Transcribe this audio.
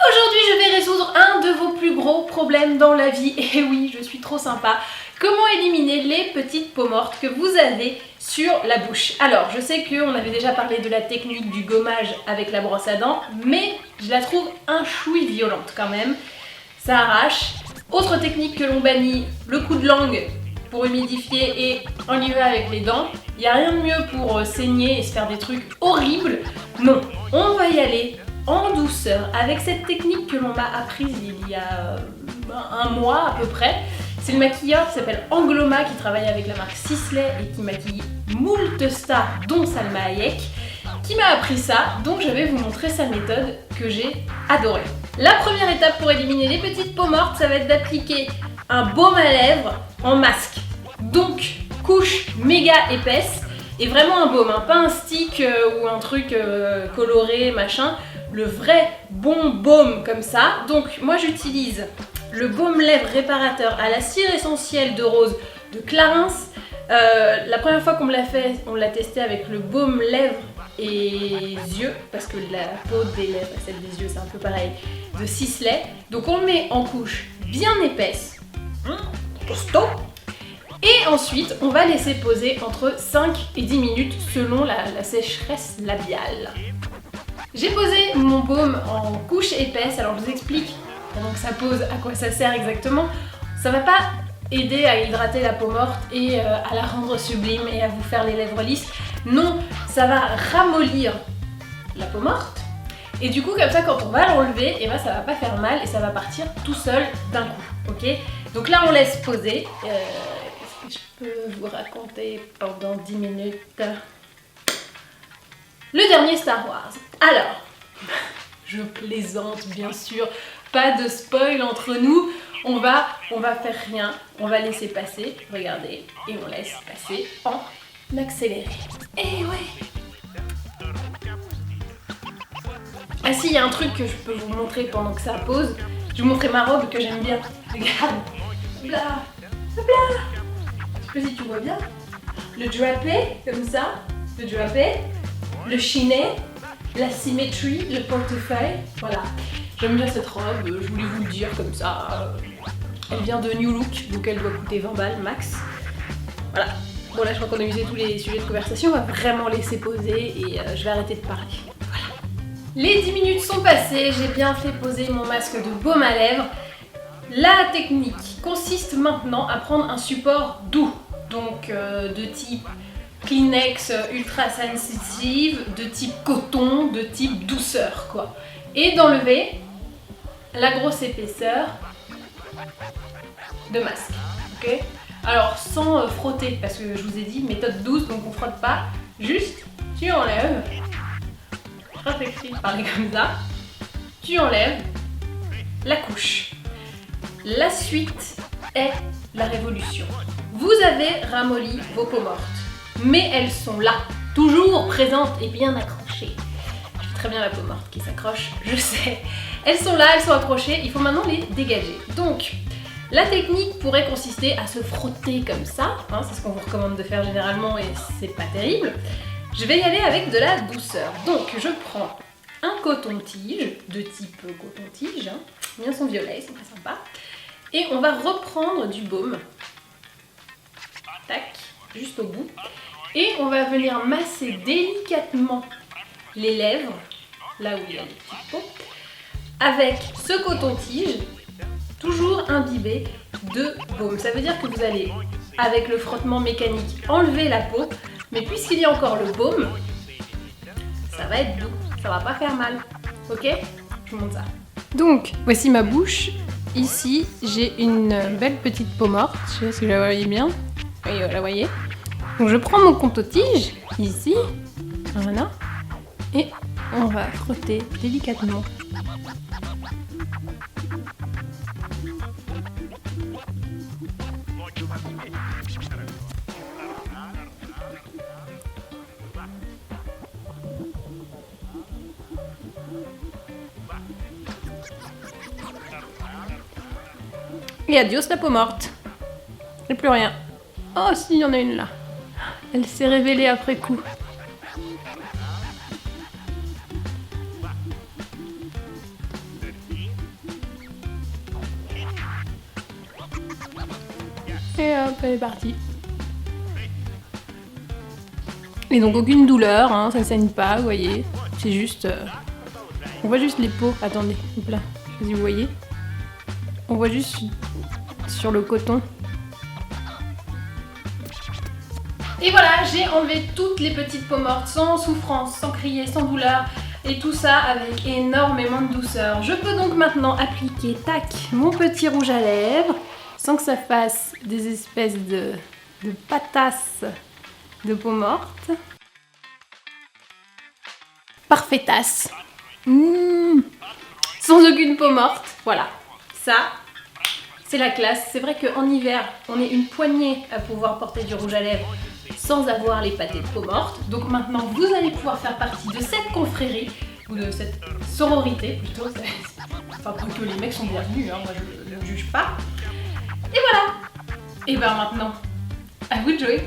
Aujourd'hui, je vais résoudre un de vos plus gros problèmes dans la vie. Et oui, je suis trop sympa. Comment éliminer les petites peaux mortes que vous avez sur la bouche? Alors, je sais qu'on avait déjà parlé de la technique du gommage avec la brosse à dents, mais je la trouve un chouï violente quand même. Ça arrache. Autre technique que l'on bannit, le coup de langue pour humidifier et on y va avec les dents. Il n'y a rien de mieux pour saigner et se faire des trucs horribles. Non, on va y aller en douceur avec cette technique que l'on m'a apprise il y a un mois à peu près. C'est le maquilleur qui s'appelle Angloma qui travaille avec la marque Sisley et qui maquille moult stars dont Salma Hayek qui m'a appris ça, donc je vais vous montrer sa méthode que j'ai adorée. La première étape pour éliminer les petites peaux mortes, ça va être d'appliquer un baume à lèvres en masque. Donc couche méga épaisse et vraiment un baume, hein, pas un stick ou un truc coloré machin. Le vrai bon baume comme ça. Donc moi j'utilise le baume lèvres réparateur à la cire essentielle de rose de Clarins. La première fois qu'on me l'a fait, on l'a testé avec le baume lèvres et yeux, parce que la peau des lèvres et celle des yeux c'est un peu pareil, de Sisley. Donc on le met en couche bien épaisse, costaud. Et ensuite, on va laisser poser entre 5 et 10 minutes selon la sécheresse labiale. J'ai posé mon baume en couche épaisse, alors je vous explique pendant que ça pose à quoi ça sert exactement. Ça va pas aider à hydrater la peau morte et à la rendre sublime et à vous faire les lèvres lisses. Non, ça va ramollir la peau morte. Et du coup, comme ça, quand on va l'enlever, et ben, ça va pas faire mal et ça va partir tout seul d'un coup. Ok? Donc là, on laisse poser. Est-ce que je peux vous raconter pendant 10 minutes le dernier Star Wars? Alors, je plaisante bien sûr, pas de spoil entre nous. On va faire rien, on va laisser passer, regardez, et on laisse passer en accéléré. Et ouais. Ah si, il y a un truc que je peux vous montrer pendant que ça pose. Je vais vous montrer ma robe que j'aime bien. Regarde. Hop là. Hop là. Je sais pas si tu vois bien. Le drapé, comme ça. Le drapé. Le chiné. La symétrie, le portefeuille. Voilà. J'aime bien cette robe. Je voulais vous le dire comme ça. Elle vient de New Look, donc elle doit coûter 20 balles max. Voilà. Bon là je crois qu'on a usé tous les sujets de conversation. On va vraiment laisser poser et je vais arrêter de parler. Les 10 minutes sont passées, j'ai bien fait poser mon masque de baume à lèvres. La technique consiste maintenant à prendre un support doux, donc de type Kleenex ultra sensitive, de type coton, de type douceur quoi. Et d'enlever la grosse épaisseur de masque. Ok ? Alors sans frotter, parce que je vous ai dit méthode douce, donc on frotte pas, juste tu enlèves. Très sexy de parler comme ça. Tu enlèves la couche. La suite est la révolution. Vous avez ramolli vos peaux mortes, mais elles sont là, toujours présentes et bien accrochées. Je fais très bien la peau morte qui s'accroche, je sais. Elles sont là, elles sont accrochées, il faut maintenant les dégager. Donc, la technique pourrait consister à se frotter comme ça, hein, c'est ce qu'on vous recommande de faire généralement et c'est pas terrible. Je vais y aller avec de la douceur. Donc je prends un coton-tige, de type coton-tige, hein, bien son violet, c'est très sympa. Et on va reprendre du baume, tac, juste au bout. Et on va venir masser délicatement les lèvres, là où il y a les petites peaux, avec ce coton-tige, toujours imbibé de baume. Ça veut dire que vous allez, avec le frottement mécanique, enlever la peau. Mais puisqu'il y a encore le baume, ça va être doux, ça va pas faire mal. Ok? Je vous montre ça. Donc, voici ma bouche. Ici, j'ai une belle petite peau morte. Je sais pas si vous la voyez bien. Oui, vous la voyez. Donc, je prends mon coton-tige, ici. Voilà. Et on va frotter délicatement. Et adios la peau morte. Et plus rien. Oh si, il y en a une là. Elle s'est révélée après coup. Et hop, elle est partie. Et donc aucune douleur, hein, ça saigne pas, vous voyez. C'est juste... On voit juste les peaux. Attendez, hop là, je sais pas si vous voyez. On voit juste sur le coton. Et voilà, j'ai enlevé toutes les petites peaux mortes sans souffrance, sans crier, sans douleur. Et tout ça avec énormément de douceur. Je peux donc maintenant appliquer, tac, mon petit rouge à lèvres, sans que ça fasse des espèces de patasses de peau morte. Parfaitasse. Sans aucune peau morte. Voilà. Ça, c'est la classe. C'est vrai qu'en hiver, on est une poignée à pouvoir porter du rouge à lèvres sans avoir les pâtés de peau morte. Donc maintenant, vous allez pouvoir faire partie de cette confrérie, ou de cette sororité plutôt. Enfin, que les mecs sont bienvenus, hein, moi je ne juge pas. Et voilà. Et ben maintenant, à vous de jouer.